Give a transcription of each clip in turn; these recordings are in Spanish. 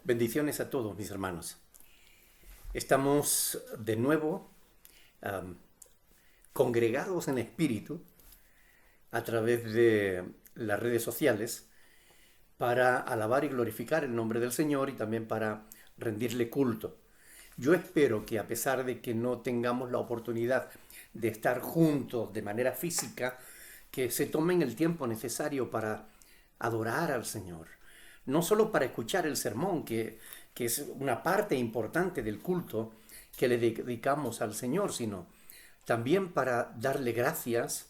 Bendiciones a todos mis hermanos. Estamos de nuevo congregados en espíritu a través de las redes sociales para alabar y glorificar el nombre del Señor y también para rendirle culto. Yo espero que a pesar de que no tengamos la oportunidad de estar juntos de manera física, que se tomen el tiempo necesario para adorar al Señor. No solo para escuchar el sermón, que es una parte importante del culto que le dedicamos al Señor, sino también para darle gracias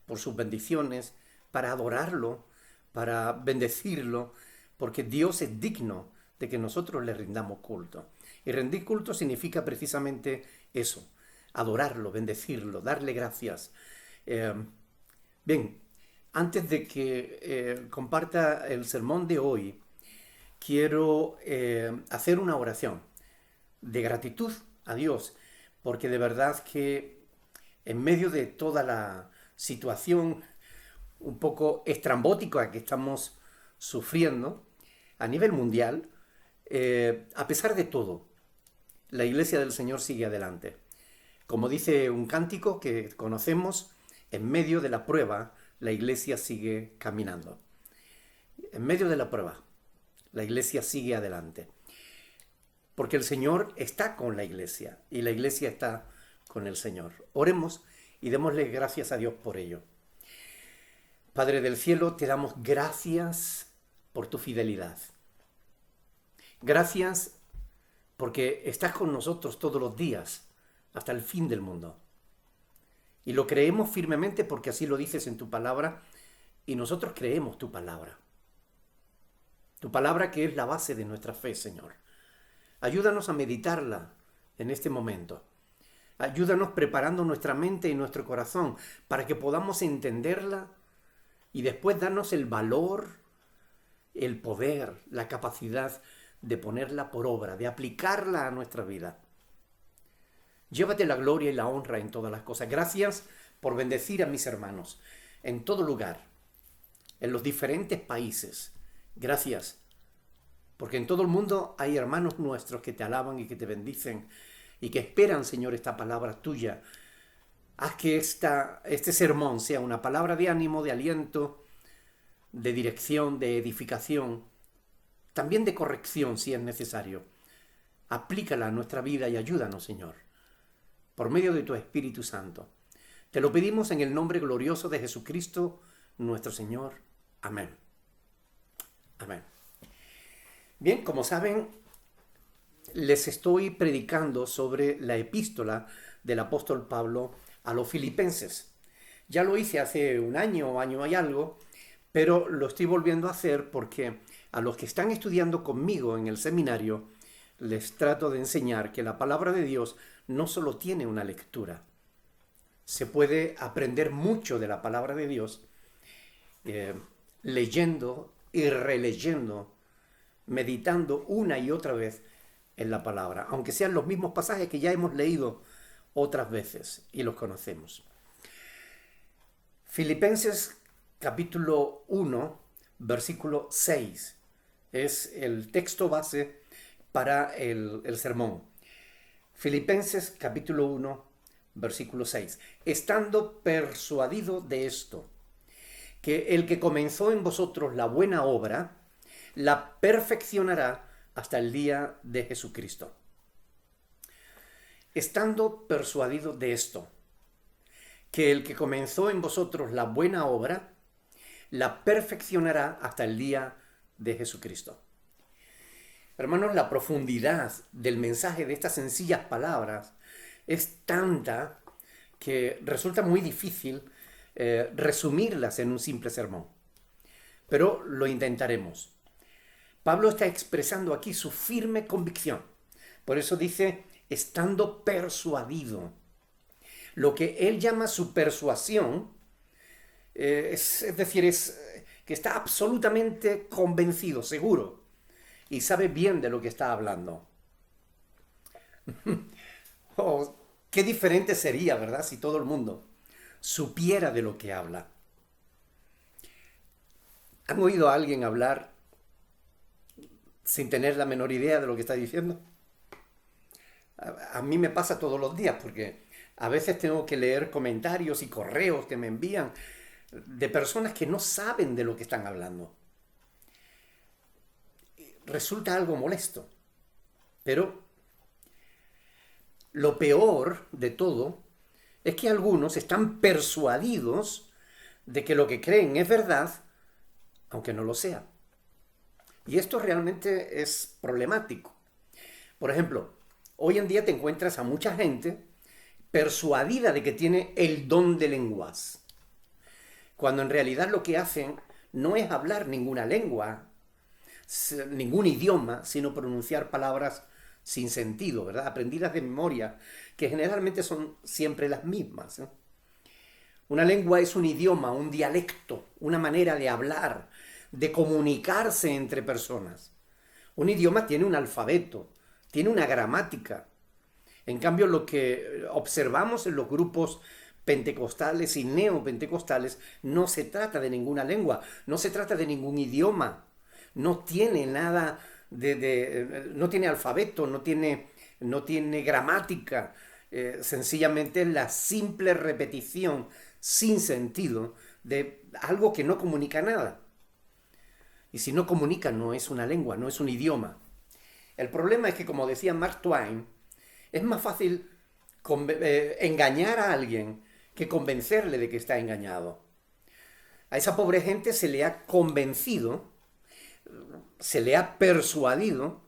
por sus bendiciones, para adorarlo, para bendecirlo, porque Dios es digno de que nosotros le rindamos culto. Y rendir culto significa precisamente eso, adorarlo, bendecirlo, darle gracias. Bien, antes de que comparta el sermón de hoy, quiero hacer una oración de gratitud a Dios, porque de verdad que en medio de toda la situación un poco estrambótica que estamos sufriendo a nivel mundial, a pesar de todo, la Iglesia del Señor sigue adelante. Como dice un cántico que conocemos, en medio de la prueba, la Iglesia sigue caminando. En medio de la prueba, la Iglesia sigue adelante. Porque el Señor está con la Iglesia y la Iglesia está con el Señor. Oremos y démosle gracias a Dios por ello. Padre del cielo, te damos gracias por tu fidelidad. Gracias porque estás con nosotros todos los días hasta el fin del mundo. Y lo creemos firmemente porque así lo dices en tu palabra y nosotros creemos tu palabra. Tu palabra que es la base de nuestra fe, Señor. Ayúdanos a meditarla en este momento. Ayúdanos preparando nuestra mente y nuestro corazón para que podamos entenderla y después darnos el valor, el poder, la capacidad de ponerla por obra, de aplicarla a nuestra vida. Llévate la gloria y la honra en todas las cosas. Gracias por bendecir a mis hermanos en todo lugar, en los diferentes países. Gracias, porque en todo el mundo hay hermanos nuestros que te alaban y que te bendicen y que esperan, Señor, esta palabra tuya. Haz que este sermón sea una palabra de ánimo, de aliento, de dirección, de edificación, también de corrección si es necesario. Aplícala a nuestra vida y ayúdanos, Señor, por medio de tu Espíritu Santo. Te lo pedimos en el nombre glorioso de Jesucristo, nuestro Señor. Amén. Amén. Bien, como saben, les estoy predicando sobre la epístola del apóstol Pablo a los filipenses. Ya lo hice hace un año y algo, pero lo estoy volviendo a hacer porque a los que están estudiando conmigo en el seminario, les trato de enseñar que la palabra de Dios no solo tiene una lectura. Se puede aprender mucho de la palabra de Dios leyendo y releyendo, meditando una y otra vez en la palabra, aunque sean los mismos pasajes que ya hemos leído otras veces y los conocemos. Filipenses capítulo 1, versículo 6 es el texto base para el sermón. Filipenses capítulo 1, versículo 6. Estando persuadido de esto, que el que comenzó en vosotros la buena obra, la perfeccionará hasta el día de Jesucristo. Estando persuadido de esto, que el que comenzó en vosotros la buena obra, la perfeccionará hasta el día de Jesucristo. Hermanos, la profundidad del mensaje de estas sencillas palabras es tanta que resulta muy difícil resumirlas en un simple sermón. Pero lo intentaremos. Pablo está expresando aquí su firme convicción. Por eso dice, estando persuadido. Lo que él llama su persuasión, es decir, es que está absolutamente convencido, seguro, y sabe bien de lo que está hablando. Oh, qué diferente sería, ¿verdad?, si todo el mundo supiera de lo que habla. ¿Han oído a alguien hablar sin tener la menor idea de lo que está diciendo. A mí me pasa todos los días porque a veces tengo que leer comentarios y correos que me envían de personas que no saben de lo que están hablando. Resulta algo molesto, pero lo peor de todo es que algunos están persuadidos de que lo que creen es verdad, aunque no lo sea. Y esto realmente es problemático. Por ejemplo, hoy en día te encuentras a mucha gente persuadida de que tiene el don de lenguas, cuando en realidad lo que hacen no es hablar ninguna lengua, ningún idioma, sino pronunciar palabras sin sentido, ¿verdad? Aprendidas de memoria, que generalmente son siempre las mismas, ¿eh? Una lengua es un idioma, un dialecto, una manera de hablar, de comunicarse entre personas. Un idioma tiene un alfabeto, tiene una gramática. En cambio, lo que observamos en los grupos pentecostales y neopentecostales no se trata de ninguna lengua, no se trata de ningún idioma, no tiene nada no tiene alfabeto, no tiene gramática, sencillamente la simple repetición sin sentido de algo que no comunica nada. Y si no comunica, no es una lengua, no es un idioma. El problema es que, como decía Mark Twain, es más fácil engañar a alguien que convencerle de que está engañado. A esa pobre gente se le ha convencido, se le ha persuadido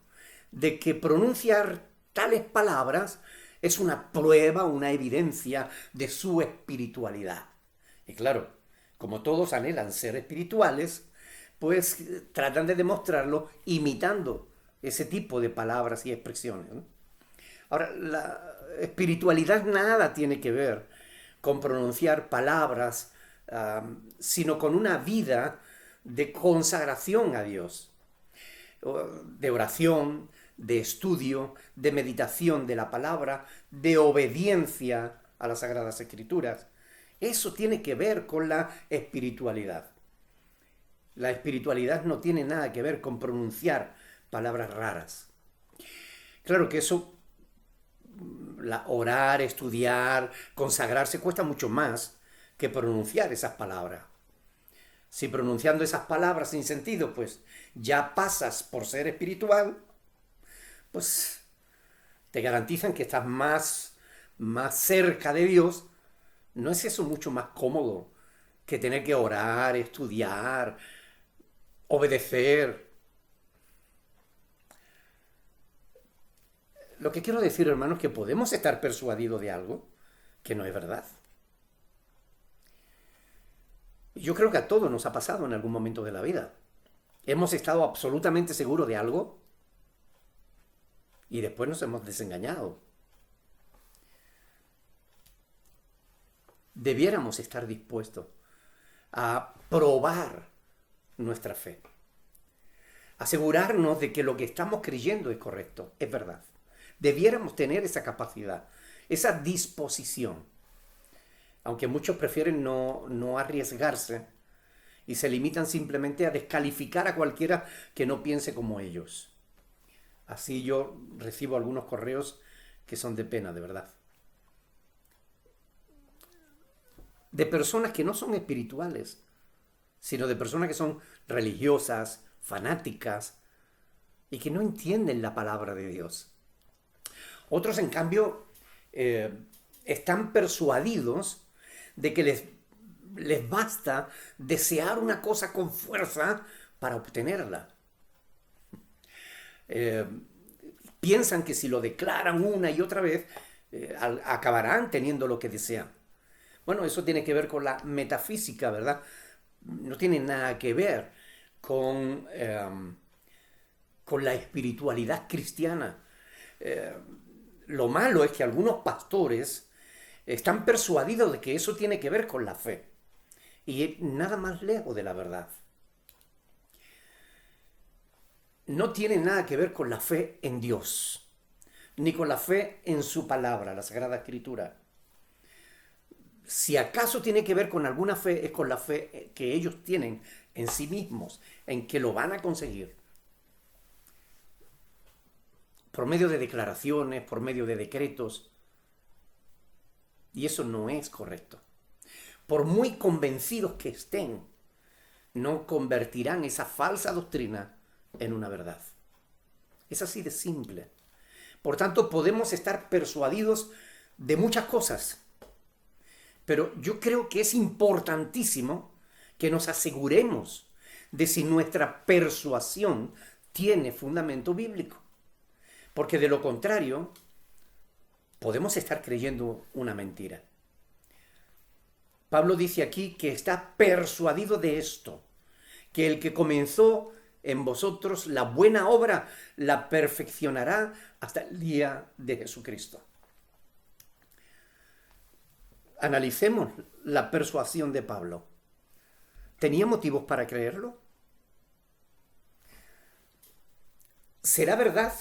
de que pronunciar tales palabras es una prueba, una evidencia de su espiritualidad. Y claro, como todos anhelan ser espirituales, pues tratan de demostrarlo imitando ese tipo de palabras y expresiones, ¿no? Ahora, la espiritualidad nada tiene que ver con pronunciar palabras, sino con una vida de consagración a Dios, de oración, de estudio, de meditación de la palabra, de obediencia a las Sagradas Escrituras. Eso tiene que ver con la espiritualidad. La espiritualidad no tiene nada que ver con pronunciar palabras raras. Claro que eso, orar, estudiar, consagrarse, cuesta mucho más que pronunciar esas palabras. Si pronunciando esas palabras sin sentido, pues ya pasas por ser espiritual, pues te garantizan que estás más cerca de Dios. ¿No es eso mucho más cómodo que tener que orar, estudiar, obedecer? Lo que quiero decir, hermanos, es que podemos estar persuadidos de algo que no es verdad. Yo creo que a todos nos ha pasado en algún momento de la vida. Hemos estado absolutamente seguros de algo y después nos hemos desengañado. Debiéramos estar dispuestos a probar nuestra fe. Asegurarnos de que lo que estamos creyendo es correcto, es verdad. Debiéramos tener esa capacidad, esa disposición. Aunque muchos prefieren no arriesgarse y se limitan simplemente a descalificar a cualquiera que no piense como ellos. Así yo recibo algunos correos que son de pena, de verdad. De personas que no son espirituales, sino de personas que son religiosas, fanáticas y que no entienden la palabra de Dios. Otros, en cambio, están persuadidos de que les basta desear una cosa con fuerza para obtenerla. Piensan que si lo declaran una y otra vez, acabarán teniendo lo que desean. Bueno, eso tiene que ver con la metafísica, ¿verdad? No tiene nada que ver con la espiritualidad cristiana. Lo malo es que algunos pastores están persuadidos de que eso tiene que ver con la fe. Y nada más lejos de la verdad. No tiene nada que ver con la fe en Dios, ni con la fe en su palabra, la Sagrada Escritura. Si acaso tiene que ver con alguna fe, es con la fe que ellos tienen en sí mismos, en que lo van a conseguir. por medio de declaraciones, por medio de decretos. Y eso no es correcto. Por muy convencidos que estén, no convertirán esa falsa doctrina en una verdad. Es así de simple. Por tanto, podemos estar persuadidos de muchas cosas, pero yo creo que es importantísimo que nos aseguremos de si nuestra persuasión tiene fundamento bíblico. Porque de lo contrario, podemos estar creyendo una mentira. Pablo dice aquí que está persuadido de esto, que el que comenzó en vosotros la buena obra la perfeccionará hasta el día de Jesucristo. Analicemos la persuasión de Pablo. ¿Tenía motivos para creerlo? ¿Será verdad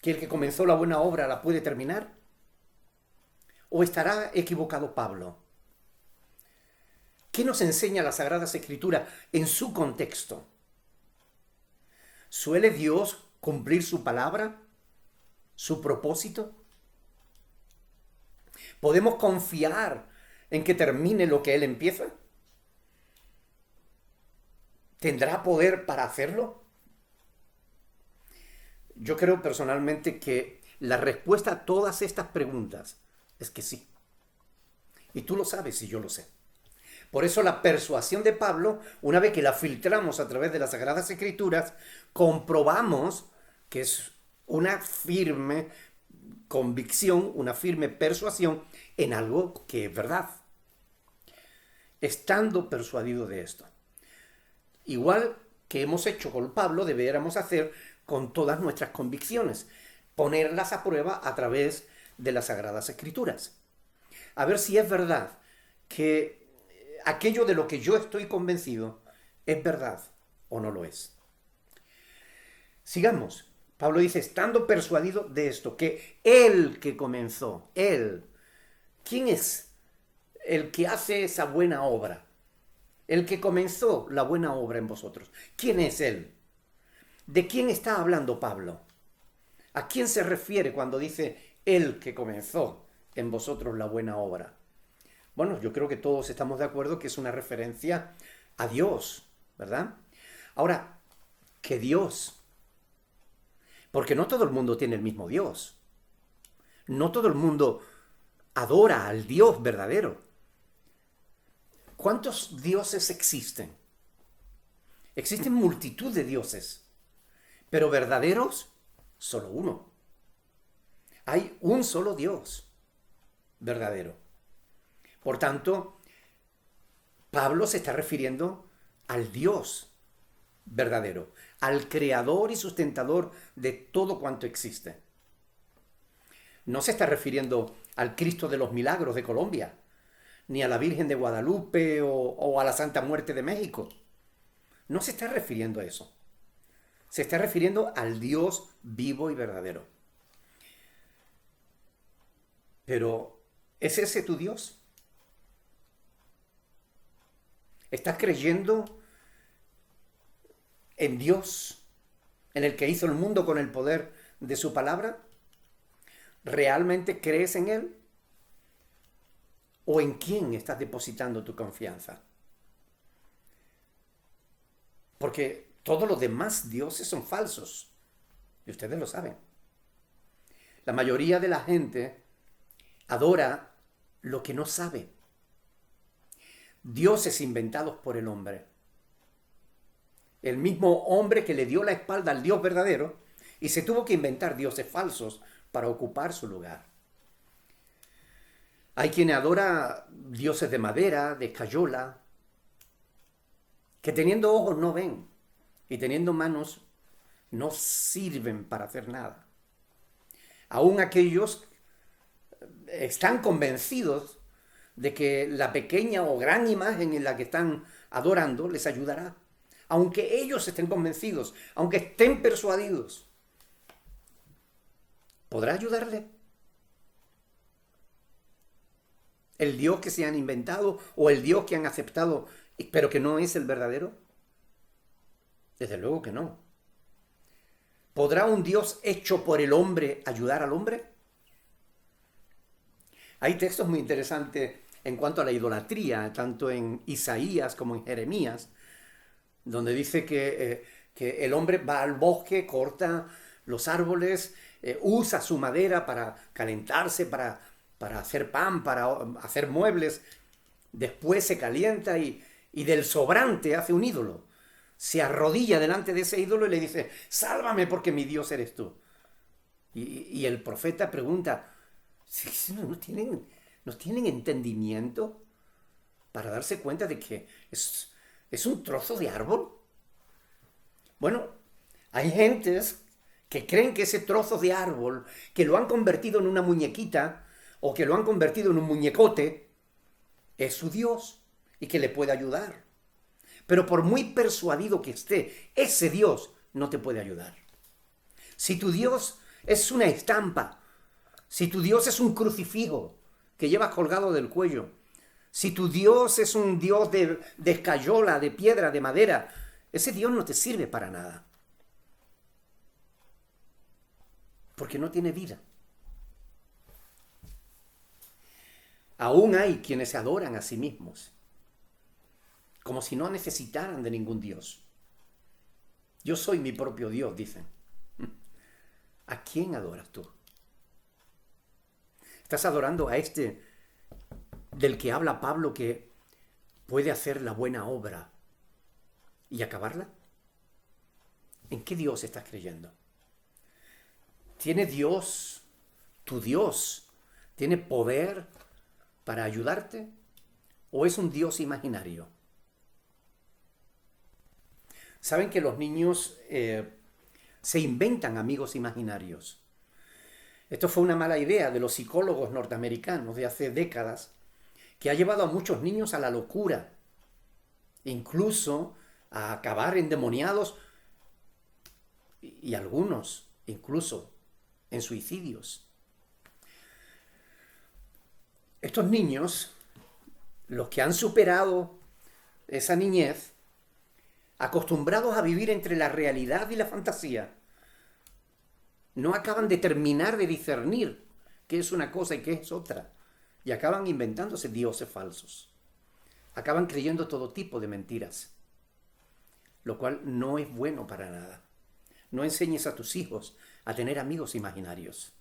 que el que comenzó la buena obra la puede terminar? ¿O estará equivocado Pablo? ¿Qué nos enseña la Sagrada Escritura en su contexto? ¿Suele Dios cumplir su palabra, su propósito? ¿Podemos confiar en que termine lo que Él empieza? ¿Tendrá poder para hacerlo? Yo creo personalmente que la respuesta a todas estas preguntas es que sí. Y tú lo sabes y yo lo sé. Por eso la persuasión de Pablo, una vez que la filtramos a través de las Sagradas Escrituras, comprobamos que es una firme convicción, una firme persuasión en algo que es verdad. Estando persuadido de esto. Igual que hemos hecho con Pablo, deberíamos hacer con todas nuestras convicciones, ponerlas a prueba a través de las Sagradas Escrituras. A ver si es verdad que aquello de lo que yo estoy convencido es verdad o no lo es. Sigamos. Pablo dice, estando persuadido de esto, que él que comenzó, él, ¿quién es el que hace esa buena obra? El que comenzó la buena obra en vosotros. ¿Quién es él? ¿De quién está hablando Pablo? ¿A quién se refiere cuando dice el que comenzó en vosotros la buena obra? Bueno, yo creo que todos estamos de acuerdo que es una referencia a Dios, ¿verdad? Ahora, ¿qué Dios? Porque no todo el mundo tiene el mismo Dios. No todo el mundo adora al Dios verdadero. ¿Cuántos dioses existen? Existen multitud de dioses, pero verdaderos, solo uno. Hay un solo Dios verdadero. Por tanto, Pablo se está refiriendo al Dios verdadero, al creador y sustentador de todo cuanto existe. No se está refiriendo al Cristo de los Milagros de Colombia, ni a la Virgen de Guadalupe o a la Santa Muerte de México. No se está refiriendo a eso. Se está refiriendo al Dios vivo y verdadero. Pero, ¿es ese tu Dios? ¿Estás creyendo en Dios, en el que hizo el mundo con el poder de su palabra? ¿Realmente crees en Él? ¿O en quién estás depositando tu confianza? Porque todos los demás dioses son falsos. Y ustedes lo saben. La mayoría de la gente adora lo que no sabe. Dioses inventados por el hombre. El mismo hombre que le dio la espalda al Dios verdadero y se tuvo que inventar dioses falsos para ocupar su lugar. Hay quien adora dioses de madera, de escayola, que teniendo ojos no ven y teniendo manos no sirven para hacer nada. Aún aquellos están convencidos de que la pequeña o gran imagen en la que están adorando les ayudará. Aunque ellos estén convencidos, aunque estén persuadidos, ¿podrá ayudarle? ¿El Dios que se han inventado o el Dios que han aceptado, pero que no es el verdadero? Desde luego que no. ¿Podrá un Dios hecho por el hombre ayudar al hombre? Hay textos muy interesantes en cuanto a la idolatría, tanto en Isaías como en Jeremías, donde dice que el hombre va al bosque, corta los árboles, usa su madera para calentarse, para hacer pan, para hacer muebles, después se calienta y del sobrante hace un ídolo. Se arrodilla delante de ese ídolo y le dice, sálvame porque mi Dios eres tú. Y el profeta pregunta, ¿no tienen entendimiento para darse cuenta de que es un trozo de árbol? Bueno, hay gentes que creen que ese trozo de árbol, que lo han convertido en una muñequita o que lo han convertido en un muñecote, es su Dios y que le puede ayudar. Pero por muy persuadido que esté, ese Dios no te puede ayudar. Si tu Dios es una estampa, si tu Dios es un crucifijo que llevas colgado del cuello, si tu Dios es un Dios de escayola, de piedra, de madera, ese Dios no te sirve para nada. Porque no tiene vida. Aún hay quienes se adoran a sí mismos, como si no necesitaran de ningún Dios. Yo soy mi propio Dios, dicen. ¿A quién adoras tú? ¿Estás adorando a este del que habla Pablo que puede hacer la buena obra y acabarla? ¿En qué Dios estás creyendo? ¿Tiene Dios, tu Dios, tiene poder para ayudarte? ¿O es un Dios imaginario? Saben que los niños se inventan amigos imaginarios. Esto fue una mala idea de los psicólogos norteamericanos de hace décadas, que ha llevado a muchos niños a la locura, incluso a acabar endemoniados y algunos incluso en suicidios. Estos niños, los que han superado esa niñez, acostumbrados a vivir entre la realidad y la fantasía, no acaban de terminar de discernir qué es una cosa y qué es otra, y acaban inventándose dioses falsos. Acaban creyendo todo tipo de mentiras, lo cual no es bueno para nada. No enseñes a tus hijos a tener amigos imaginarios.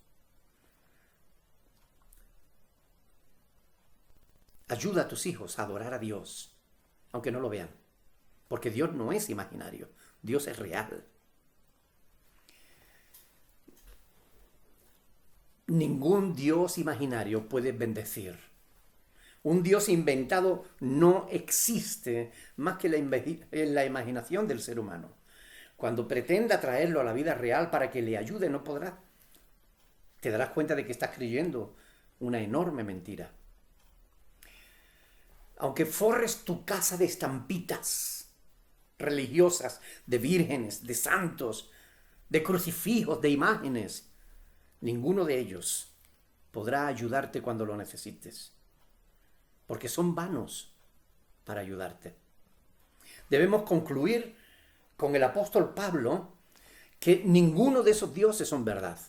Ayuda a tus hijos a adorar a Dios, aunque no lo vean, porque Dios no es imaginario, Dios es real. Ningún Dios imaginario puede bendecir. Un Dios inventado no existe más que en la imaginación del ser humano. Cuando pretenda traerlo a la vida real para que le ayude, no podrá. Te darás cuenta de que estás creyendo una enorme mentira. Aunque forres tu casa de estampitas religiosas, de vírgenes, de santos, de crucifijos, de imágenes, ninguno de ellos podrá ayudarte cuando lo necesites, porque son vanos para ayudarte. Debemos concluir con el apóstol Pablo que ninguno de esos dioses son verdad,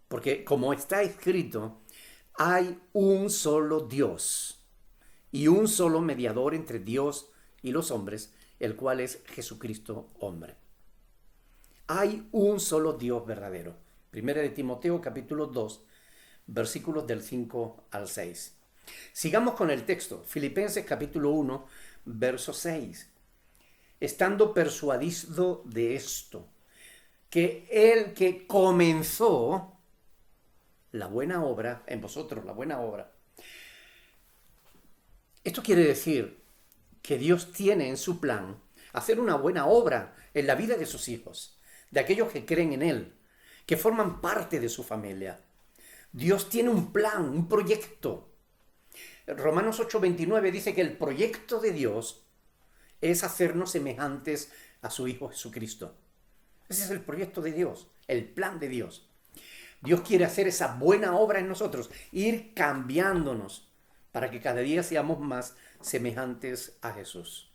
porque como está escrito, hay un solo Dios y un solo mediador entre Dios y los hombres, el cual es Jesucristo hombre. Hay un solo Dios verdadero. Primera de Timoteo capítulo 2, versículos del 5 al 6. Sigamos con el texto. Filipenses capítulo 1, verso 6. Estando persuadido de esto, que el que comenzó la buena obra, en vosotros la buena obra. Esto quiere decir que Dios tiene en su plan hacer una buena obra en la vida de sus hijos, de aquellos que creen en Él, que forman parte de su familia. Dios tiene un plan, un proyecto. Romanos 8:29 dice que el proyecto de Dios es hacernos semejantes a su Hijo Jesucristo. Ese es el proyecto de Dios, el plan de Dios. Dios quiere hacer esa buena obra en nosotros, ir cambiándonos para que cada día seamos más semejantes a Jesús.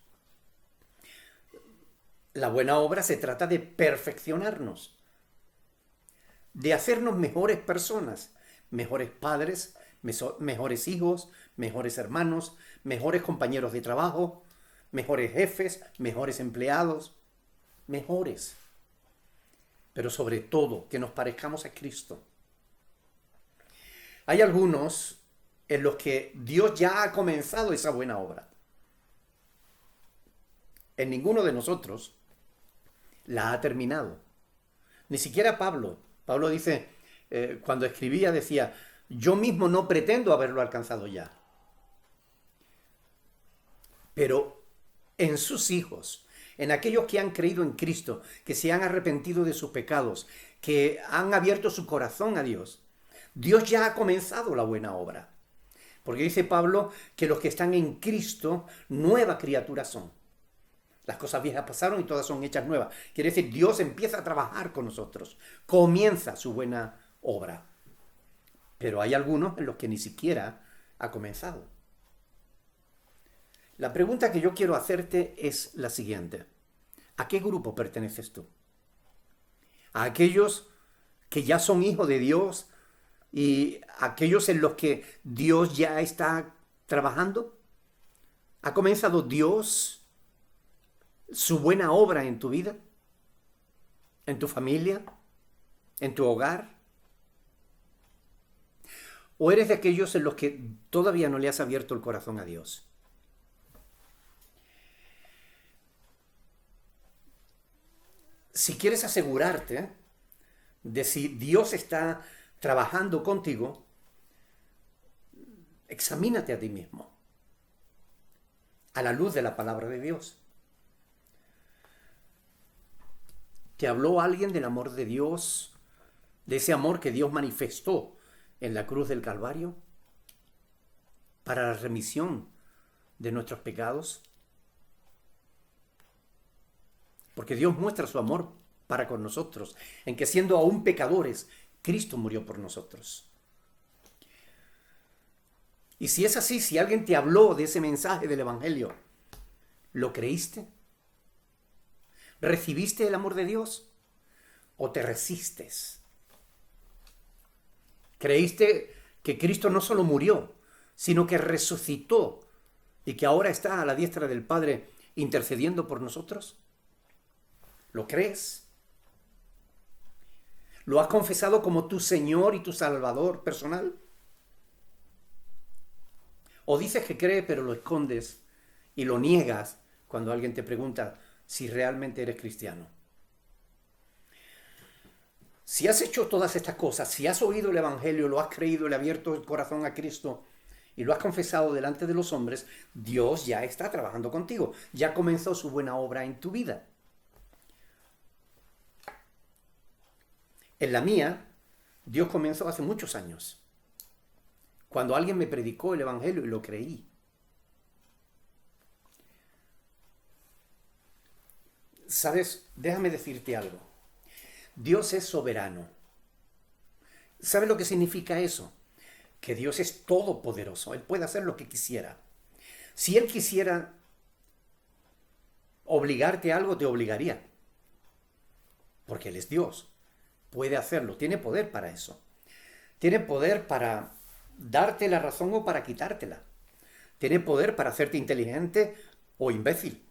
La buena obra se trata de perfeccionarnos, de hacernos mejores personas, mejores padres, mejores hijos, mejores hermanos, mejores compañeros de trabajo, mejores jefes, mejores empleados, mejores. Pero sobre todo, que nos parezcamos a Cristo. Hay algunos en los que Dios ya ha comenzado esa buena obra. En ninguno de nosotros la ha terminado. Ni siquiera Pablo. Pablo dice, cuando escribía decía, yo mismo no pretendo haberlo alcanzado ya. Pero en sus hijos, en aquellos que han creído en Cristo, que se han arrepentido de sus pecados, que han abierto su corazón a Dios, Dios ya ha comenzado la buena obra. Porque dice Pablo que los que están en Cristo, nueva criatura son. Las cosas viejas pasaron y todas son hechas nuevas. Quiere decir, Dios empieza a trabajar con nosotros. Comienza su buena obra. Pero hay algunos en los que ni siquiera ha comenzado. La pregunta que yo quiero hacerte es la siguiente. ¿A qué grupo perteneces tú? ¿A aquellos que ya son hijos de Dios y aquellos en los que Dios ya está trabajando? ¿Ha comenzado Dios su buena obra en tu vida? ¿En tu familia? ¿En tu hogar? ¿O eres de aquellos en los que todavía no le has abierto el corazón a Dios? Si quieres asegurarte de si Dios está trabajando contigo, examínate a ti mismo a la luz de la palabra de Dios. ¿Te habló alguien del amor de Dios, de ese amor que Dios manifestó en la cruz del Calvario para la remisión de nuestros pecados? Porque Dios muestra su amor para con nosotros, en que siendo aún pecadores, Cristo murió por nosotros. Y si es así, si alguien te habló de ese mensaje del Evangelio, ¿lo creíste? ¿Recibiste el amor de Dios? ¿O te resistes? ¿Creíste que Cristo no solo murió, sino que resucitó y que ahora está a la diestra del Padre intercediendo por nosotros? ¿Lo crees? ¿Lo has confesado como tu Señor y tu Salvador personal? ¿O dices que crees pero lo escondes y lo niegas cuando alguien te pregunta si realmente eres cristiano? Si has hecho todas estas cosas, si has oído el Evangelio, lo has creído, le has abierto el corazón a Cristo y lo has confesado delante de los hombres, Dios ya está trabajando contigo, ya comenzó su buena obra en tu vida. En la mía, Dios comenzó hace muchos años, cuando alguien me predicó el Evangelio y lo creí. ¿Sabes? Déjame decirte algo. Dios es soberano. ¿Sabes lo que significa eso? Que Dios es todopoderoso. Él puede hacer lo que quisiera. Si Él quisiera obligarte a algo, te obligaría. Porque Él es Dios. Puede hacerlo. Tiene poder para eso. Tiene poder para darte la razón o para quitártela. Tiene poder para hacerte inteligente o imbécil.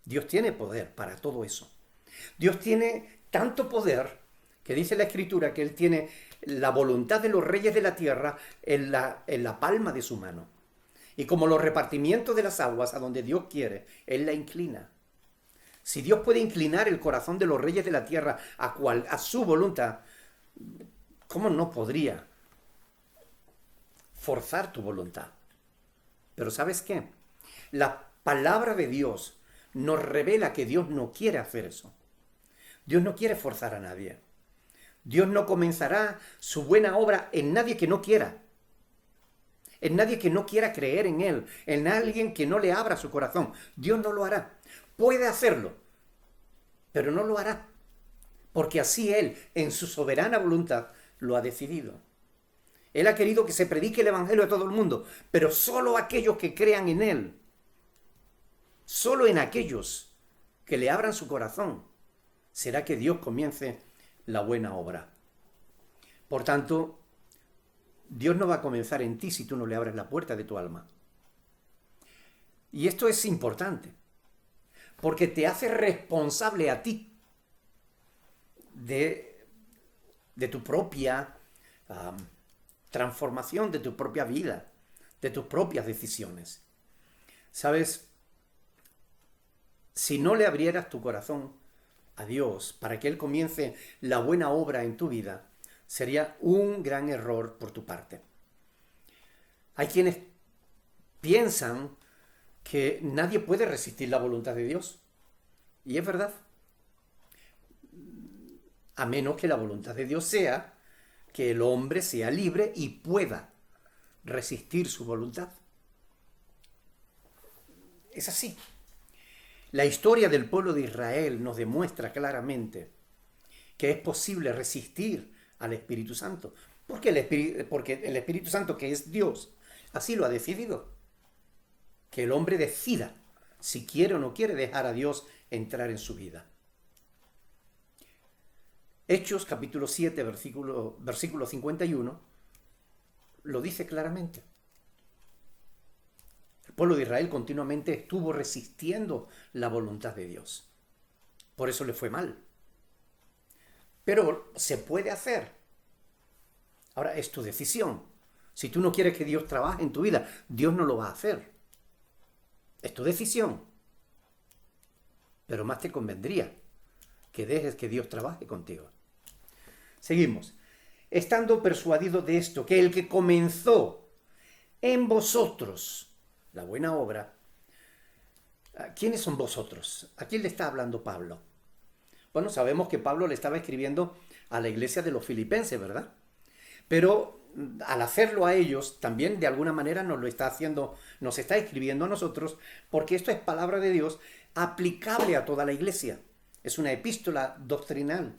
Dios tiene poder para todo eso. Dios tiene tanto poder que dice la Escritura que Él tiene la voluntad de los reyes de la tierra en la palma de su mano. Y como los repartimientos de las aguas a donde Dios quiere, Él la inclina. Si Dios puede inclinar el corazón de los reyes de la tierra a su voluntad, ¿cómo no podría forzar tu voluntad? Pero ¿sabes qué? La palabra de Dios nos revela que Dios no quiere hacer eso. Dios no quiere forzar a nadie. Dios no comenzará su buena obra en nadie que no quiera. En nadie que no quiera creer en Él. En alguien que no le abra su corazón. Dios no lo hará. Puede hacerlo, pero no lo hará. Porque así Él, en su soberana voluntad, lo ha decidido. Él ha querido que se predique el Evangelio a todo el mundo, pero solo aquellos que crean en Él. Solo en aquellos que le abran su corazón, será que Dios comience la buena obra. Por tanto, Dios no va a comenzar en ti si tú no le abres la puerta de tu alma. Y esto es importante, porque te hace responsable a ti de tu propia transformación, de tu propia vida, de tus propias decisiones. ¿Sabes? Si no le abrieras tu corazón a Dios para que Él comience la buena obra en tu vida, sería un gran error por tu parte. Hay quienes piensan que nadie puede resistir la voluntad de Dios. Y es verdad. A menos que la voluntad de Dios sea que el hombre sea libre y pueda resistir su voluntad. Es así. La historia del pueblo de Israel nos demuestra claramente que es posible resistir al Espíritu Santo. Porque el Espíritu Santo, que es Dios, así lo ha decidido. Que el hombre decida si quiere o no quiere dejar a Dios entrar en su vida. Hechos capítulo 7, versículo 51, lo dice claramente. El pueblo de Israel continuamente estuvo resistiendo la voluntad de Dios. Por eso le fue mal. Pero se puede hacer. Ahora es tu decisión. Si tú no quieres que Dios trabaje en tu vida, Dios no lo va a hacer. Es tu decisión. Pero más te convendría que dejes que Dios trabaje contigo. Seguimos. Estando persuadido de esto, que el que comenzó en vosotros la buena obra. ¿Quiénes son vosotros? ¿A quién le está hablando Pablo? Bueno, sabemos que Pablo le estaba escribiendo a la iglesia de los filipenses, ¿verdad? Pero al hacerlo a ellos, también de alguna manera nos está escribiendo a nosotros, porque esto es palabra de Dios aplicable a toda la iglesia. Es una epístola doctrinal,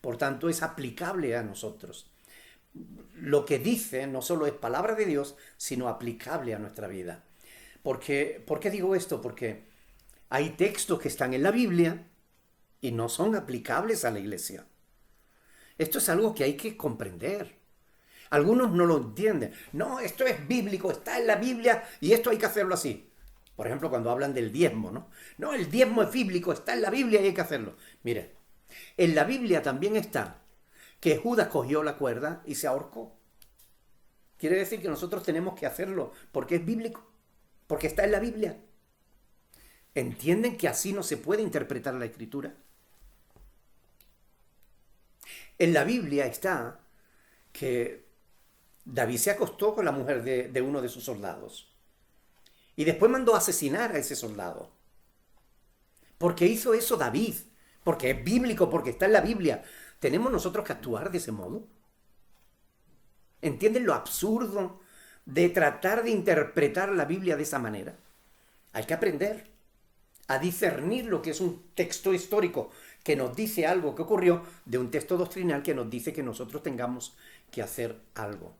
por tanto es aplicable a nosotros. Lo que dice no solo es palabra de Dios, sino aplicable a nuestra vida. ¿Por qué digo esto? Porque hay textos que están en la Biblia y no son aplicables a la iglesia. Esto es algo que hay que comprender. Algunos no lo entienden. No, esto es bíblico, está en la Biblia y esto hay que hacerlo así. Por ejemplo, cuando hablan del diezmo, ¿no? No, el diezmo es bíblico, está en la Biblia y hay que hacerlo. Mire, en la Biblia también está que Judas cogió la cuerda y se ahorcó. Quiere decir que nosotros tenemos que hacerlo porque es bíblico, porque está en la Biblia. ¿Entienden que así no se puede interpretar la Escritura? En la Biblia está que David se acostó con la mujer de uno de sus soldados y después mandó a asesinar a ese soldado. ¿Por qué hizo eso David? Porque es bíblico, porque está en la Biblia. ¿Tenemos nosotros que actuar de ese modo? ¿Entienden lo absurdo de tratar de interpretar la Biblia de esa manera? Hay que aprender a discernir lo que es un texto histórico que nos dice algo que ocurrió de un texto doctrinal que nos dice que nosotros tengamos que hacer algo.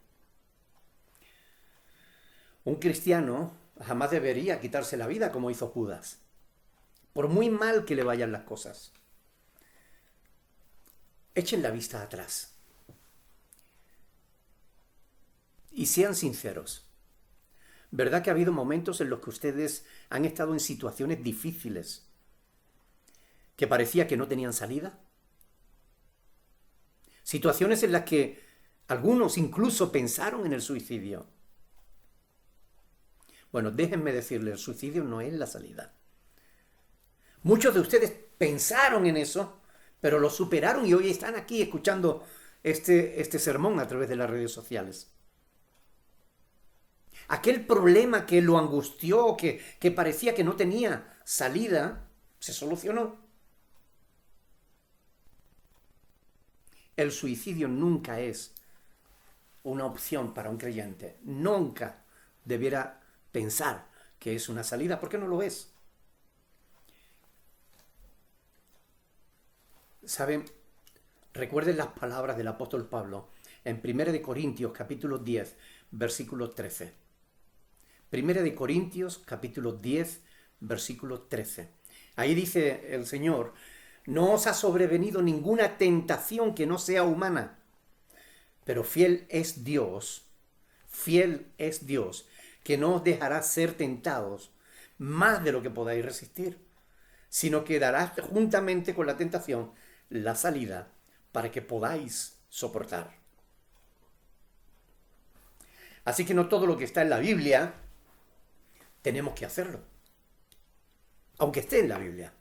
Un cristiano jamás debería quitarse la vida como hizo Judas, por muy mal que le vayan las cosas. Echen la vista atrás y sean sinceros. ¿Verdad que ha habido momentos en los que ustedes han estado en situaciones difíciles que parecía que no tenían salida? Situaciones en las que algunos incluso pensaron en el suicidio. Bueno, déjenme decirles, el suicidio no es la salida. Muchos de ustedes pensaron en eso, pero lo superaron y hoy están aquí escuchando este sermón a través de las redes sociales. Aquel problema que lo angustió, que parecía que no tenía salida, se solucionó. El suicidio nunca es una opción para un creyente. Nunca debiera pensar que es una salida, porque no lo es. ¿Saben? Recuerden las palabras del apóstol Pablo en 1 Corintios capítulo 10, versículo 13. 1 Corintios capítulo 10, versículo 13. Ahí dice el Señor, no os ha sobrevenido ninguna tentación que no sea humana, pero fiel es Dios, que no os dejará ser tentados más de lo que podáis resistir, sino que dará juntamente con la tentación la salida para que podáis soportar. Así que no todo lo que está en la Biblia tenemos que hacerlo, aunque esté en la Biblia.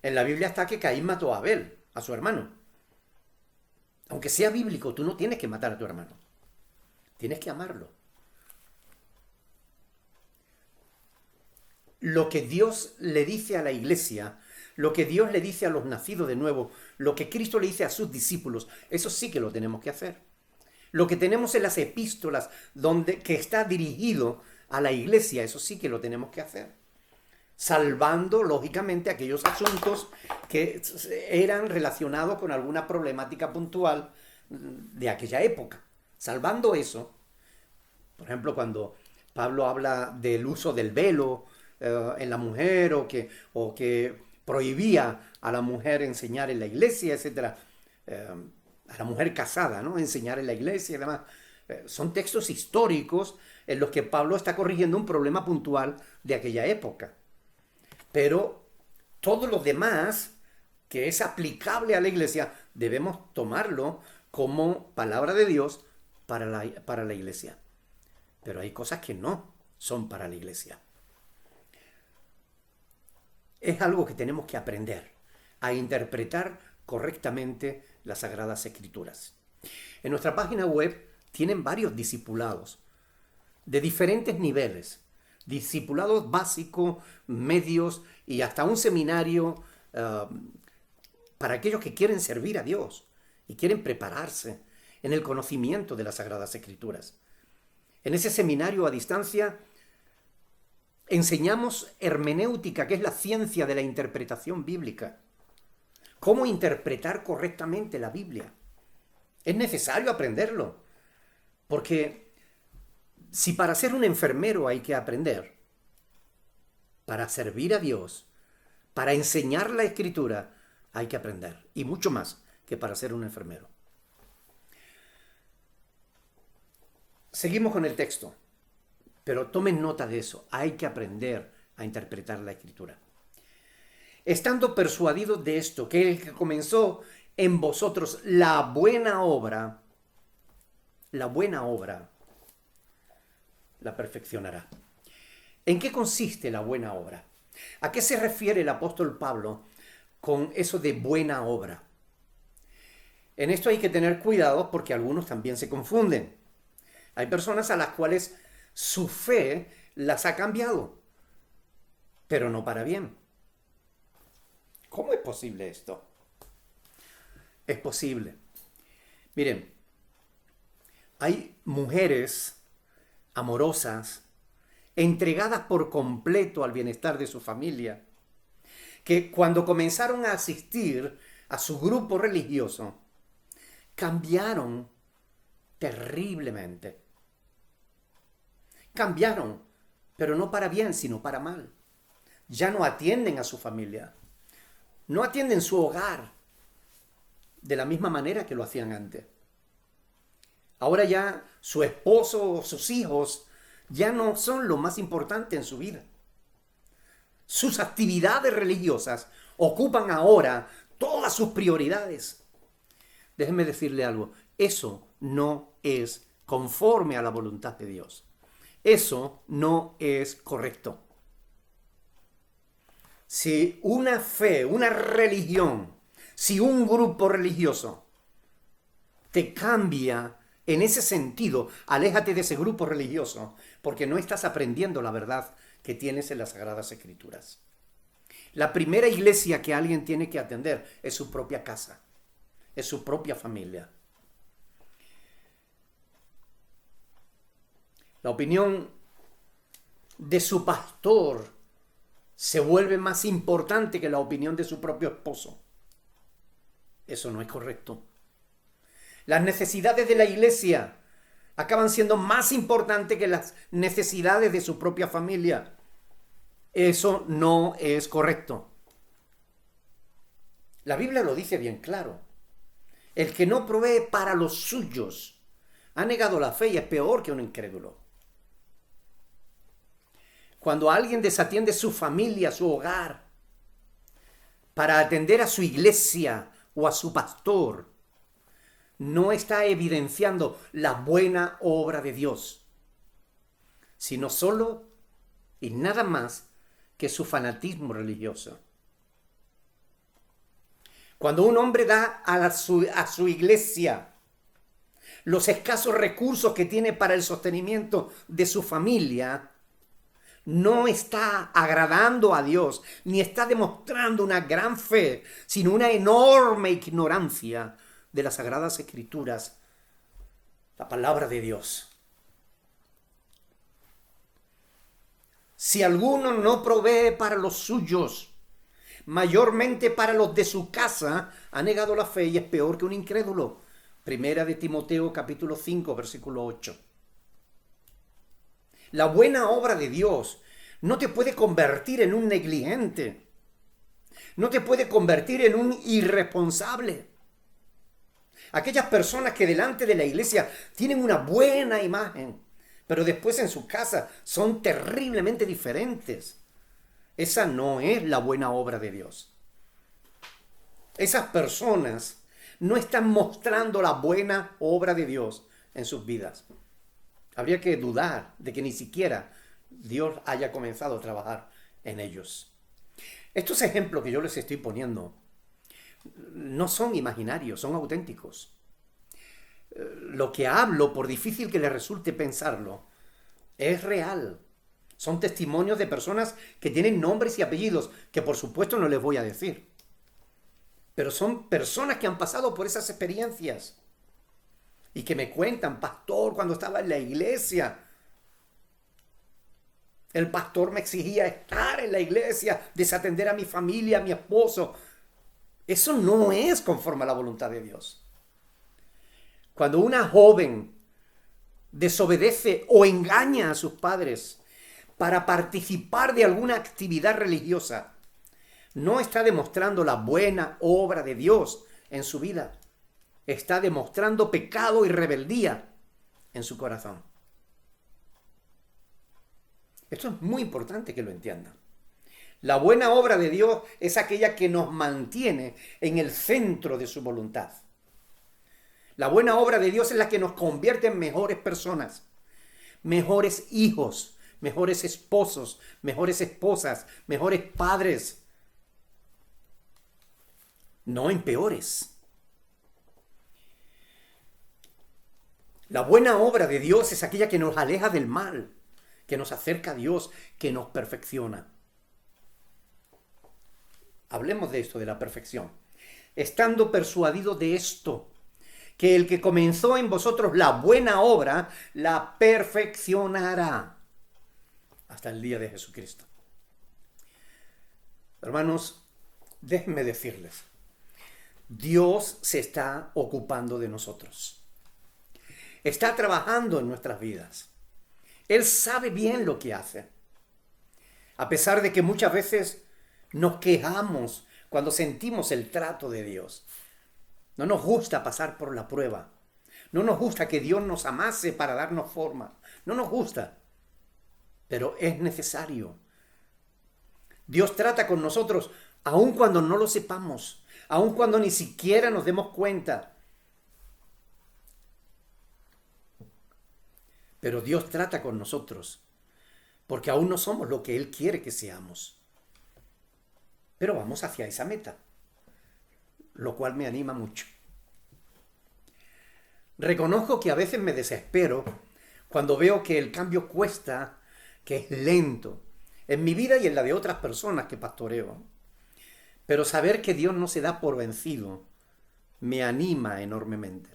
En la Biblia está que Caín mató a Abel, a su hermano. Aunque sea bíblico, tú no tienes que matar a tu hermano. Tienes que amarlo. Lo que Dios le dice a la iglesia, lo que Dios le dice a los nacidos de nuevo, lo que Cristo le dice a sus discípulos, eso sí que lo tenemos que hacer. Lo que tenemos en las epístolas, que está dirigido a la iglesia, eso sí que lo tenemos que hacer. Salvando, lógicamente, aquellos asuntos que eran relacionados con alguna problemática puntual de aquella época. Salvando eso, por ejemplo, cuando Pablo habla del uso del velo en la mujer o que prohibía a la mujer enseñar en la iglesia, etc. A la mujer casada, ¿no? Enseñar en la iglesia y demás. Son textos históricos en los que Pablo está corrigiendo un problema puntual de aquella época. Pero todo lo demás que es aplicable a la iglesia debemos tomarlo como palabra de Dios para la iglesia. Pero hay cosas que no son para la iglesia. Es algo que tenemos que aprender a interpretar correctamente las Sagradas Escrituras. En nuestra página web tienen varios discipulados de diferentes niveles. Discipulados básicos, medios y hasta un seminario para aquellos que quieren servir a Dios y quieren prepararse en el conocimiento de las Sagradas Escrituras. En ese seminario a distancia enseñamos hermenéutica, que es la ciencia de la interpretación bíblica. Cómo interpretar correctamente la Biblia. Es necesario aprenderlo, porque si para ser un enfermero hay que aprender, para servir a Dios, para enseñar la Escritura, hay que aprender, y mucho más que para ser un enfermero. Seguimos con el texto, pero tomen nota de eso, hay que aprender a interpretar la Escritura. Estando persuadidos de esto, que el que comenzó en vosotros la buena obra, la perfeccionará. ¿En qué consiste la buena obra? ¿A qué se refiere el apóstol Pablo con eso de buena obra? En esto hay que tener cuidado porque algunos también se confunden. Hay personas a las cuales su fe las ha cambiado, pero no para bien. ¿Cómo es posible esto? Es posible. Miren, hay mujeres amorosas, entregadas por completo al bienestar de su familia, que cuando comenzaron a asistir a su grupo religioso, cambiaron terriblemente. Cambiaron, pero no para bien, sino para mal. Ya no atienden a su familia, no atienden su hogar de la misma manera que lo hacían antes. Ahora ya su esposo o sus hijos ya no son lo más importante en su vida. Sus actividades religiosas ocupan ahora todas sus prioridades. Déjenme decirle algo, eso no es conforme a la voluntad de Dios. Eso no es correcto. Si una fe, una religión, si un grupo religioso te cambia en ese sentido, aléjate de ese grupo religioso, porque no estás aprendiendo la verdad que tienes en las Sagradas Escrituras. La primera iglesia que alguien tiene que atender es su propia casa, es su propia familia. La opinión de su pastor se vuelve más importante que la opinión de su propio esposo. Eso no es correcto. Las necesidades de la iglesia acaban siendo más importantes que las necesidades de su propia familia. Eso no es correcto. La Biblia lo dice bien claro. El que no provee para los suyos ha negado la fe y es peor que un incrédulo. Cuando alguien desatiende su familia, su hogar, para atender a su iglesia o a su pastor, no está evidenciando la buena obra de Dios, sino solo y nada más que su fanatismo religioso. Cuando un hombre da a su iglesia los escasos recursos que tiene para el sostenimiento de su familia, no está agradando a Dios, ni está demostrando una gran fe, sino una enorme ignorancia de las Sagradas Escrituras, la palabra de Dios. Si alguno no provee para los suyos, mayormente para los de su casa, ha negado la fe y es peor que un incrédulo. Primera de Timoteo capítulo 5, versículo 8. La buena obra de Dios no te puede convertir en un negligente, no te puede convertir en un irresponsable. Aquellas personas que delante de la iglesia tienen una buena imagen, pero después en su casa son terriblemente diferentes. Esa no es la buena obra de Dios. Esas personas no están mostrando la buena obra de Dios en sus vidas. Habría que dudar de que ni siquiera Dios haya comenzado a trabajar en ellos. Estos ejemplos que yo les estoy poniendo no son imaginarios, son auténticos. Lo que hablo, por difícil que les resulte pensarlo, es real. Son testimonios de personas que tienen nombres y apellidos, que por supuesto no les voy a decir. Pero son personas que han pasado por esas experiencias y que me cuentan: pastor, cuando estaba en la iglesia, el pastor me exigía estar en la iglesia, desatender a mi familia, a mi esposo. Eso no es conforme a la voluntad de Dios. Cuando una joven desobedece o engaña a sus padres para participar de alguna actividad religiosa, no está demostrando la buena obra de Dios en su vida. Está demostrando pecado y rebeldía en su corazón. Esto es muy importante que lo entiendan. La buena obra de Dios es aquella que nos mantiene en el centro de su voluntad. La buena obra de Dios es la que nos convierte en mejores personas, mejores hijos, mejores esposos, mejores esposas, mejores padres, no en peores. La buena obra de Dios es aquella que nos aleja del mal, que nos acerca a Dios, que nos perfecciona. Hablemos de esto, de la perfección. Estando persuadido de esto, que el que comenzó en vosotros la buena obra, la perfeccionará hasta el día de Jesucristo. Hermanos, déjenme decirles, Dios se está ocupando de nosotros. Está trabajando en nuestras vidas. Él sabe bien lo que hace. A pesar de que muchas veces nos quejamos cuando sentimos el trato de Dios. No nos gusta pasar por la prueba. No nos gusta que Dios nos amase para darnos forma. No nos gusta. Pero es necesario. Dios trata con nosotros aun cuando no lo sepamos, aun cuando ni siquiera nos demos cuenta. Pero Dios trata con nosotros porque aún no somos lo que Él quiere que seamos. Pero vamos hacia esa meta, lo cual me anima mucho. Reconozco que a veces me desespero cuando veo que el cambio cuesta, que es lento, en mi vida y en la de otras personas que pastoreo. Pero saber que Dios no se da por vencido me anima enormemente.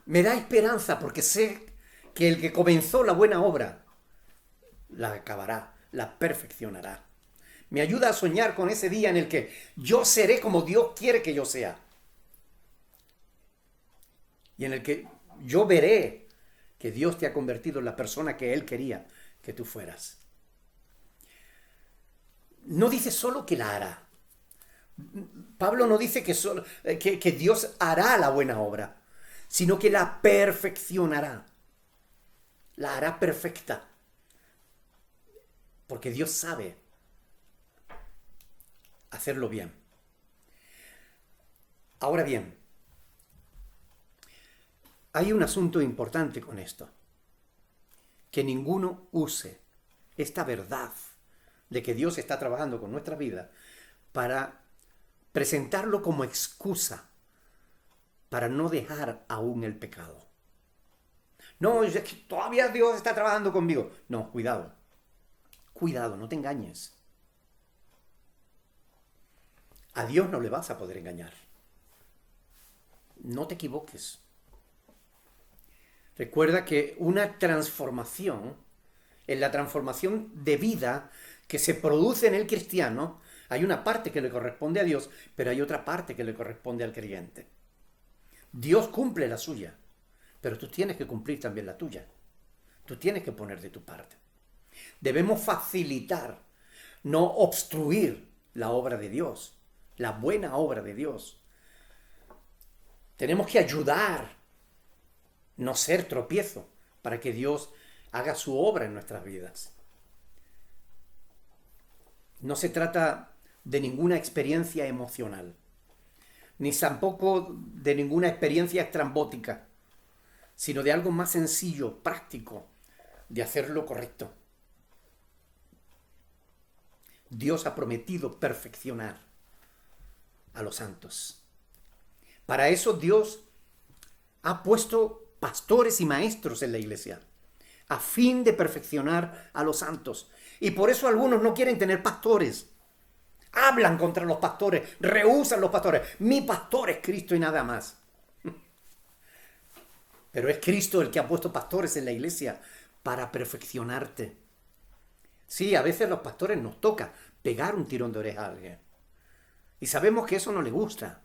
Me da esperanza porque sé que el que comenzó la buena obra la acabará, la perfeccionará. Me ayuda a soñar con ese día en el que yo seré como Dios quiere que yo sea. Y en el que yo veré que Dios te ha convertido en la persona que Él quería que tú fueras. no dice solo que la hará. Pablo no dice que Dios hará la buena obra, sino que la perfeccionará. La hará perfecta. Porque Dios sabe hacerlo bien. Ahora bien, hay un asunto importante con esto. Que ninguno use esta verdad de que Dios está trabajando con nuestra vida para presentarlo como excusa para no dejar aún el pecado. No, es que todavía Dios está trabajando conmigo. No, cuidado. Cuidado, no te engañes. A Dios no le vas a poder engañar. No te equivoques. Recuerda que una transformación, en la transformación de vida que se produce en el cristiano, hay una parte que le corresponde a Dios, pero hay otra parte que le corresponde al creyente. Dios cumple la suya, pero tú tienes que cumplir también la tuya. Tú tienes que poner de tu parte. Debemos facilitar, no obstruir la obra de Dios, la buena obra de Dios. Tenemos que ayudar, no ser tropiezo, para que Dios haga su obra en nuestras vidas. No se trata de ninguna experiencia emocional, ni tampoco de ninguna experiencia estrambótica, sino de algo más sencillo, práctico, de hacer lo correcto. Dios ha prometido perfeccionar a los santos. Para eso Dios ha puesto pastores y maestros en la iglesia, a fin de perfeccionar a los santos. Y por eso algunos no quieren tener pastores. Hablan contra los pastores, rehúsan los pastores. Mi pastor es Cristo y nada más. Pero es Cristo el que ha puesto pastores en la iglesia para perfeccionarte. Sí, a veces los pastores nos toca pegar un tirón de oreja a alguien. Y sabemos que eso no le gusta,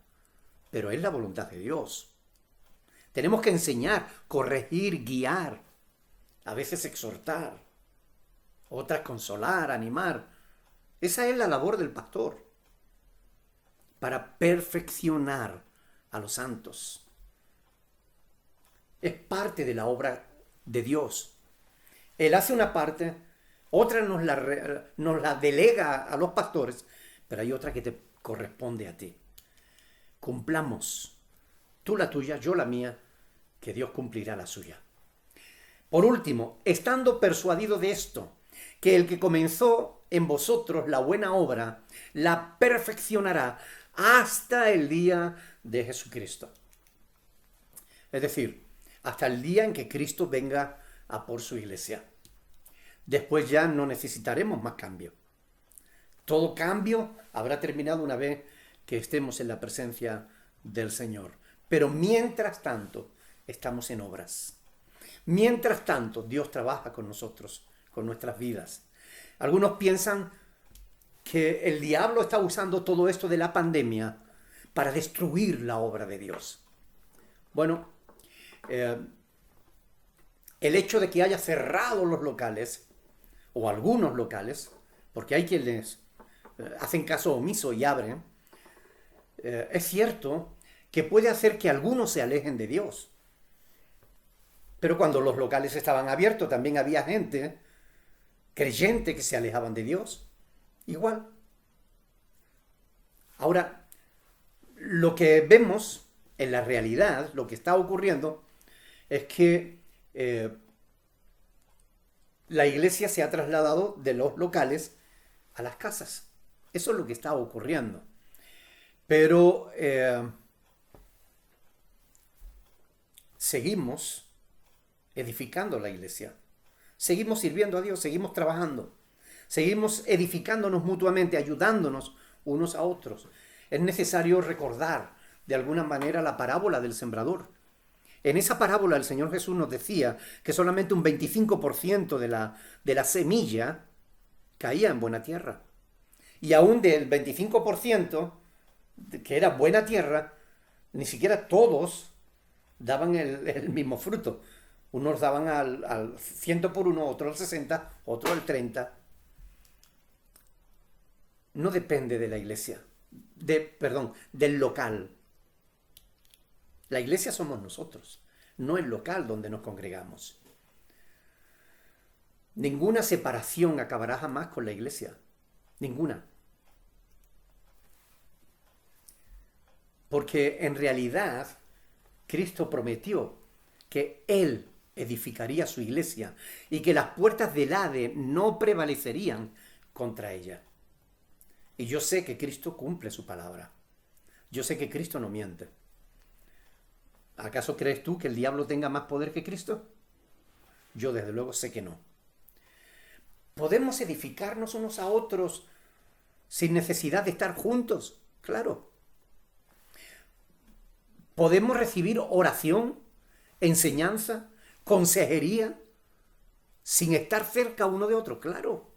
pero es la voluntad de Dios. Tenemos que enseñar, corregir, guiar, a veces exhortar, otras consolar, animar. Esa es la labor del pastor, para perfeccionar a los santos. Es parte de la obra de Dios. Él hace una parte, otra nos la delega a los pastores, pero hay otra que te corresponde a ti. Cumplamos, tú la tuya, yo la mía, que Dios cumplirá la suya. Por último, estando persuadido de esto, que el que comenzó en vosotros la buena obra, la perfeccionará hasta el día de Jesucristo. Es decir, hasta el día en que Cristo venga a por su iglesia. Después ya no necesitaremos más cambio. Todo cambio habrá terminado una vez que estemos en la presencia del Señor. Pero mientras tanto, estamos en obras. Mientras tanto, Dios trabaja con nosotros, con nuestras vidas. Algunos piensan que el diablo está usando todo esto de la pandemia para destruir la obra de Dios. Bueno, el hecho de que haya cerrado los locales, o algunos locales, porque hay quienes hacen caso omiso y abren, es cierto que puede hacer que algunos se alejen de Dios. Pero cuando los locales estaban abiertos, también había gente creyente que se alejaban de Dios. Igual. Ahora, lo que vemos en la realidad, lo que está ocurriendo, es que la iglesia se ha trasladado de los locales a las casas. Eso es lo que está ocurriendo. Pero seguimos edificando la iglesia. Seguimos sirviendo a Dios, seguimos trabajando. Seguimos edificándonos mutuamente, ayudándonos unos a otros. Es necesario recordar de alguna manera la parábola del sembrador. En esa parábola el Señor Jesús nos decía que solamente un 25% de la semilla caía en buena tierra. Y aún del 25% que era buena tierra, ni siquiera todos daban el mismo fruto. Unos daban al 100 por uno, otros al 60, otros al 30. no depende de la iglesia, del local. La iglesia somos nosotros, no el local donde nos congregamos. Ninguna separación acabará jamás con la iglesia. Ninguna. Porque en realidad Cristo prometió que Él edificaría su iglesia y que las puertas del Hades no prevalecerían contra ella. Y yo sé que Cristo cumple su palabra. Yo sé que Cristo no miente. ¿Acaso crees tú que el diablo tenga más poder que Cristo? Yo desde luego sé que no. ¿Podemos edificarnos unos a otros sin necesidad de estar juntos? Claro. ¿Podemos recibir oración, enseñanza, consejería sin estar cerca uno de otro? Claro.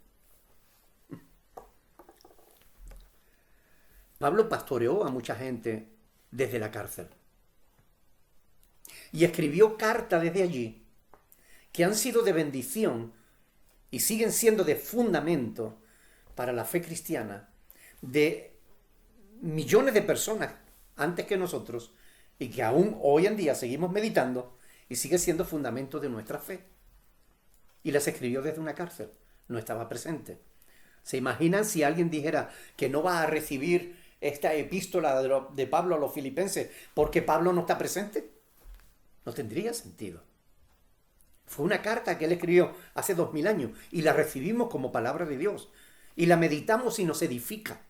Pablo pastoreó a mucha gente desde la cárcel y escribió cartas desde allí que han sido de bendición y siguen siendo de fundamento para la fe cristiana de millones de personas antes que nosotros y que aún hoy en día seguimos meditando y sigue siendo fundamento de nuestra fe. Y las escribió desde una cárcel, no estaba presente. ¿Se imaginan si alguien dijera que no va a recibir esta epístola de Pablo a los filipenses porque Pablo no está presente? No tendría sentido. Fue una carta que él escribió hace 2000 años y la recibimos como palabra de Dios y la meditamos y nos edifica.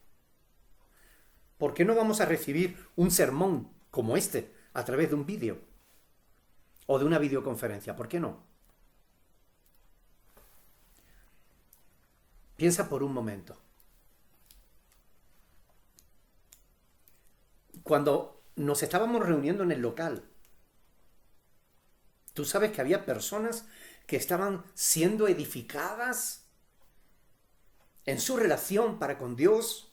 ¿Por qué no vamos a recibir un sermón como este a través de un vídeo o de una videoconferencia? ¿Por qué no? Piensa por un momento. Cuando nos estábamos reuniendo en el local, tú sabes que había personas que estaban siendo edificadas en su relación para con Dios.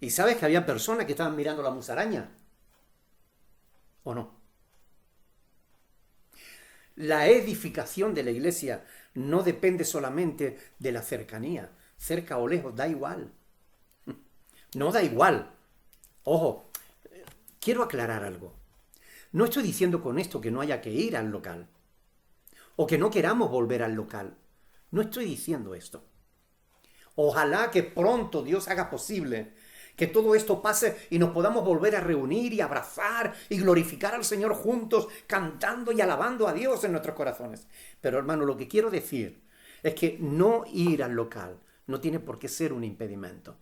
Y sabes que había personas que estaban mirando la musaraña. ¿O no? La edificación de la iglesia no depende solamente de la cercanía. Cerca o lejos, da igual. No da igual. Ojo, quiero aclarar algo. No estoy diciendo con esto que no haya que ir al local o que no queramos volver al local. No estoy diciendo esto. Ojalá que pronto Dios haga posible que todo esto pase y nos podamos volver a reunir y abrazar y glorificar al Señor juntos, cantando y alabando a Dios en nuestros corazones. Pero hermano, lo que quiero decir es que no ir al local no tiene por qué ser un impedimento.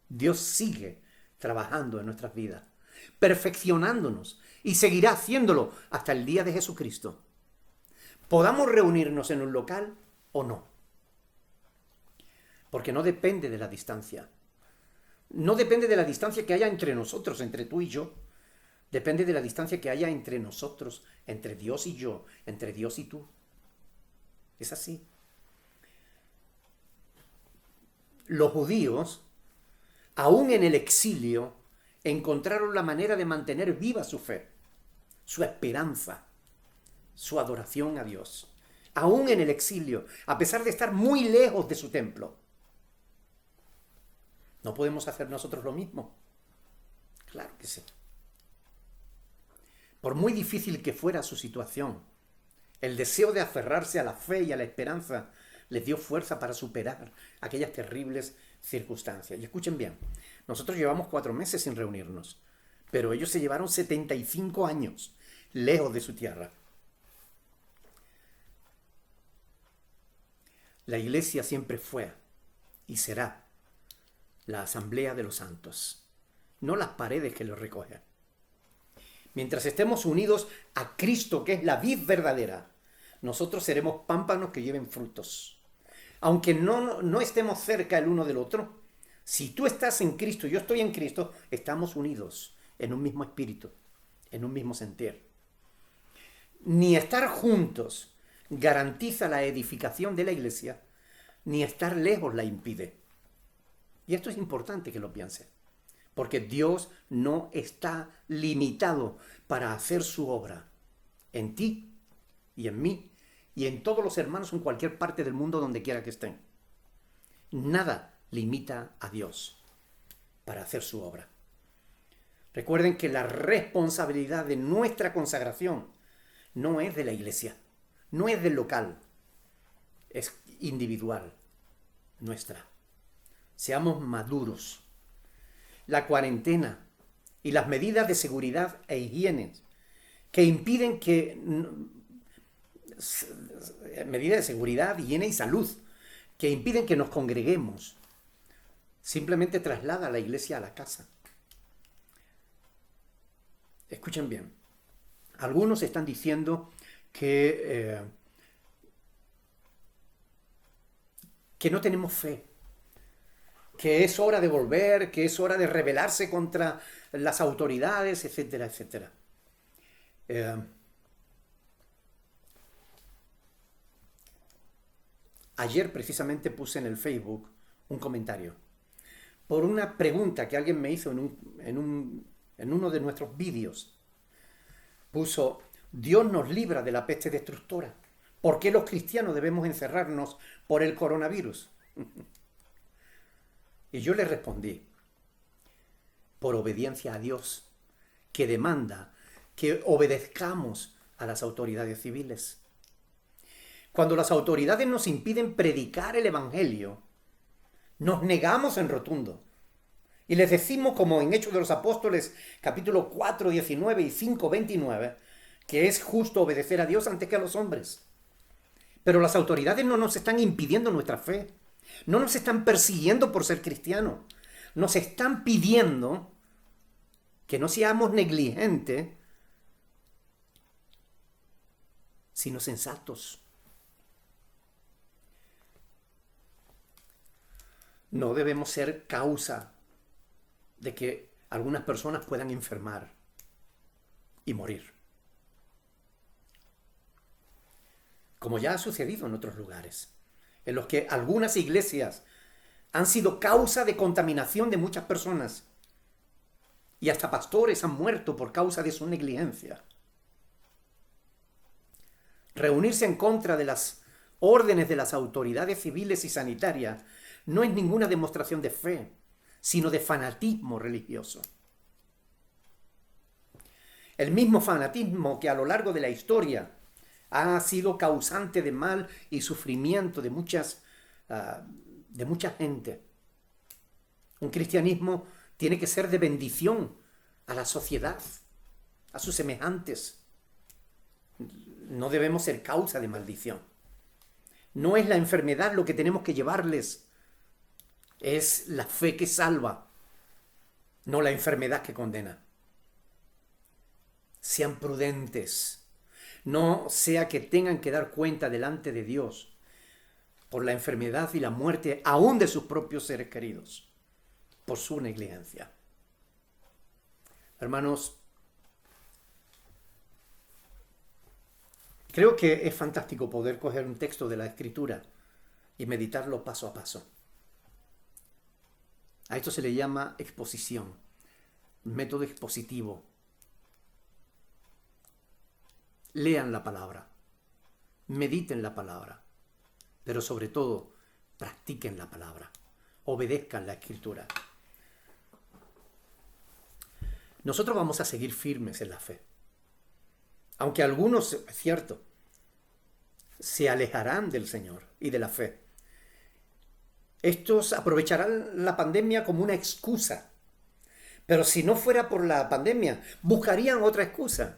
Dios sigue trabajando en nuestras vidas, perfeccionándonos y seguirá haciéndolo hasta el día de Jesucristo. ¿Podamos reunirnos en un local o no? Porque no depende de la distancia. No depende de la distancia que haya entre nosotros, entre tú y yo. Depende de la distancia que haya entre nosotros, entre Dios y yo, entre Dios y tú. Es así. Los judíos, aún en el exilio, encontraron la manera de mantener viva su fe, su esperanza, su adoración a Dios. Aún en el exilio, a pesar de estar muy lejos de su templo. ¿No podemos hacer nosotros lo mismo? Claro que sí. Por muy difícil que fuera su situación, el deseo de aferrarse a la fe y a la esperanza les dio fuerza para superar aquellas terribles circunstancias. Y escuchen bien, nosotros llevamos 4 meses sin reunirnos, pero ellos se llevaron 75 años lejos de su tierra. La iglesia siempre fue y será la asamblea de los santos, no las paredes que los recogen. Mientras estemos unidos a Cristo, que es la vid verdadera, nosotros seremos pámpanos que lleven frutos. Aunque no estemos cerca el uno del otro, si tú estás en Cristo y yo estoy en Cristo, estamos unidos en un mismo espíritu, en un mismo sentir. Ni estar juntos garantiza la edificación de la iglesia, ni estar lejos la impide. Y esto es importante que lo piense, porque Dios no está limitado para hacer su obra en ti y en mí y en todos los hermanos en cualquier parte del mundo donde quiera que estén. Nada limita a Dios para hacer su obra. Recuerden que la responsabilidad de nuestra consagración no es de la iglesia, no es del local, es individual, nuestra. Seamos maduros. La cuarentena y las medidas de seguridad e higiene que impiden medidas de seguridad, higiene y salud, que impiden que nos congreguemos, simplemente traslada a la iglesia a la casa. Escuchen bien, algunos están diciendo que no tenemos fe, que es hora de volver, que es hora de rebelarse contra las autoridades, etcétera, etcétera. Ayer precisamente puse en el Facebook un comentario por una pregunta que alguien me hizo en uno de nuestros vídeos. Puso: Dios nos libra de la peste destructora. ¿Por qué los cristianos debemos encerrarnos por el coronavirus? Y yo le respondí: por obediencia a Dios, que demanda que obedezcamos a las autoridades civiles. Cuando las autoridades nos impiden predicar el Evangelio, nos negamos en rotundo. Y les decimos, como en Hechos de los Apóstoles, capítulo 4, 19 y 5, 29, que es justo obedecer a Dios antes que a los hombres. Pero las autoridades no nos están impidiendo nuestra fe. No nos están persiguiendo por ser cristianos. Nos están pidiendo que no seamos negligentes, sino sensatos. No debemos ser causa de que algunas personas puedan enfermar y morir, como ya ha sucedido en otros lugares, en los que algunas iglesias han sido causa de contaminación de muchas personas y hasta pastores han muerto por causa de su negligencia. Reunirse en contra de las órdenes de las autoridades civiles y sanitarias no es ninguna demostración de fe, sino de fanatismo religioso. El mismo fanatismo que a lo largo de la historia ha sido causante de mal y sufrimiento de mucha gente. Un cristianismo tiene que ser de bendición a la sociedad, a sus semejantes. No debemos ser causa de maldición. No es la enfermedad lo que tenemos que llevarles, es la fe que salva, no la enfermedad que condena. Sean prudentes, no sea que tengan que dar cuenta delante de Dios por la enfermedad y la muerte aún de sus propios seres queridos, por su negligencia. Hermanos, creo que es fantástico poder coger un texto de la Escritura y meditarlo paso a paso. A esto se le llama exposición, método expositivo. Lean la palabra, mediten la palabra, pero sobre todo, practiquen la palabra, obedezcan la Escritura. Nosotros vamos a seguir firmes en la fe. Aunque algunos, es cierto, se alejarán del Señor y de la fe. Estos aprovecharán la pandemia como una excusa. Pero si no fuera por la pandemia, buscarían otra excusa.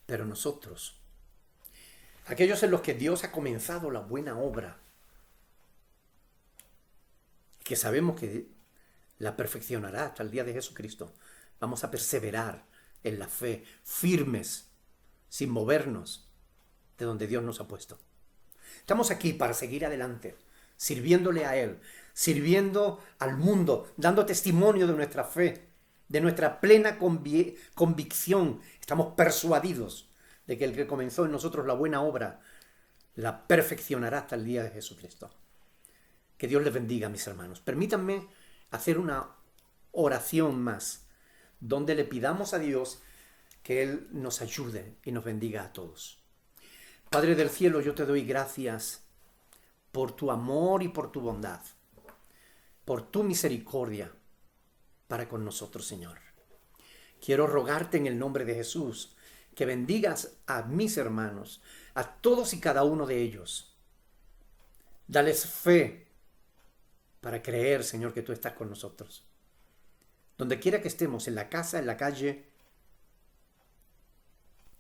Pero nosotros, aquellos en los que Dios ha comenzado la buena obra, que sabemos que la perfeccionará hasta el día de Jesucristo, vamos a perseverar en la fe, firmes, sin movernos de donde Dios nos ha puesto. Estamos aquí para seguir adelante, sirviéndole a Él, sirviendo al mundo, dando testimonio de nuestra fe, de nuestra plena convicción. Estamos persuadidos de que el que comenzó en nosotros la buena obra la perfeccionará hasta el día de Jesucristo. Que Dios les bendiga, mis hermanos. Permítanme hacer una oración más, donde le pidamos a Dios que Él nos ayude y nos bendiga a todos. Padre del cielo, yo te doy gracias por tu amor y por tu bondad, por tu misericordia para con nosotros, Señor. Quiero rogarte en el nombre de Jesús que bendigas a mis hermanos, a todos y cada uno de ellos. Dales fe para creer, Señor, que tú estás con nosotros. Donde quiera que estemos, en la casa, en la calle,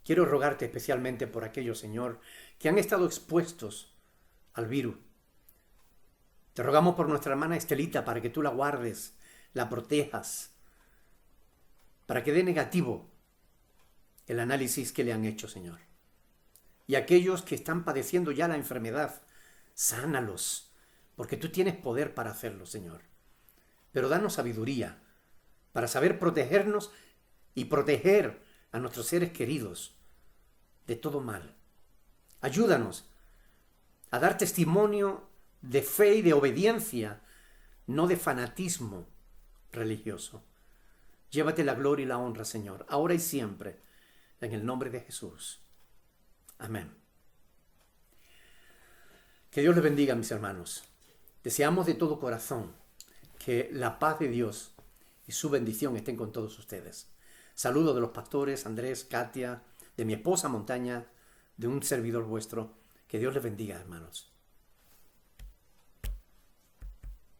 quiero rogarte especialmente por aquellos, Señor, que han estado expuestos al virus. Te rogamos por nuestra hermana Estelita para que tú la guardes, la protejas, para que dé negativo el análisis que le han hecho, Señor. Y aquellos que están padeciendo ya la enfermedad, sánalos, porque tú tienes poder para hacerlo, Señor. Pero danos sabiduría para saber protegernos y proteger a nuestros seres queridos de todo mal. Ayúdanos a dar testimonio de fe y de obediencia, no de fanatismo religioso. Llévate la gloria y la honra, Señor, ahora y siempre, en el nombre de Jesús. Amén. Que Dios les bendiga, mis hermanos. Deseamos de todo corazón que la paz de Dios y su bendición estén con todos ustedes. Saludos de los pastores Andrés, Katia, de mi esposa Montaña, de un servidor vuestro. Que Dios les bendiga, hermanos.